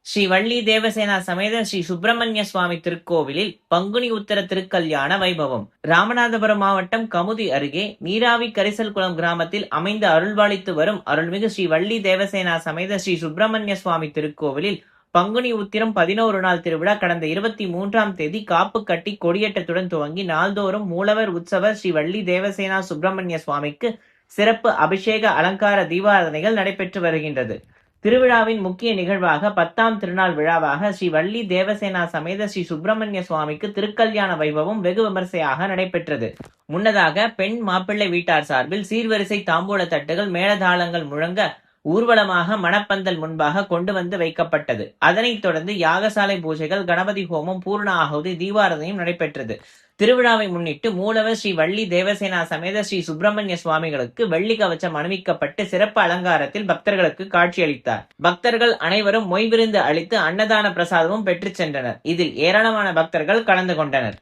ஸ்ரீ வள்ளி தேவசேனா சமேத ஸ்ரீ சுப்பிரமணிய சுவாமி திருக்கோவிலில் பங்குனி உத்தர திருக்கல்யாண வைபவம். ராமநாதபுரம் மாவட்டம் கமுதி அருகே நீராவி கரிசல்குளம் கிராமத்தில் அமைந்து அருள்பாலித்து வரும் அருள்மிகு ஸ்ரீ வள்ளி தேவசேனா சமேத ஸ்ரீ சுப்பிரமணிய சுவாமி திருக்கோவிலில் பங்குனி உத்திரம் 11 நாள் திருவிழா கடந்த 23ஆம் தேதி காப்பு கட்டி கொடியேற்றத்துடன் துவங்கி நாள்தோறும் மூலவர் உற்சவர் ஸ்ரீ வள்ளி தேவசேனா சுப்பிரமணிய சுவாமிக்கு சிறப்பு அபிஷேக அலங்கார தீபாராதனைகள் நடைபெற்று வருகின்றது. திருவிழாவின் முக்கிய நிகழ்வாக 10ஆம் திருநாள் விழாவாக ஸ்ரீ வள்ளி தேவசேனா சமேத ஸ்ரீ சுப்பிரமணிய சுவாமிக்கு திருக்கல்யாண வைபவம் வெகு விமர்சையாக நடைபெற்றது. முன்னதாக பெண் மாப்பிள்ளை வீட்டார் சார்பில் சீர்வரிசை தாம்பூல தட்டுகள் மேளதாளங்கள் முழங்க ஊர்வலமாக மணப்பந்தல் முன்பாக கொண்டு வந்து வைக்கப்பட்டது. அதனைத் தொடர்ந்து யாகசாலை பூஜைகள், கணபதி ஹோமம், பூர்ண ஆகுதி, தீபாரதனையும் நடைபெற்றது. திருவிழாவை முன்னிட்டு மூலவர் ஸ்ரீ வள்ளி தேவசேனா சமேத ஸ்ரீ சுப்பிரமணிய சுவாமிகளுக்கு வெள்ளி கவச்சம் அணிவிக்கப்பட்டு சிறப்பு அலங்காரத்தில் பக்தர்களுக்கு காட்சியளித்தார். பக்தர்கள் அனைவரும் மொய் விருந்து அளித்து அன்னதான பிரசாதமும் பெற்றுச் சென்றனர். இதில் ஏராளமான பக்தர்கள் கலந்து கொண்டனர்.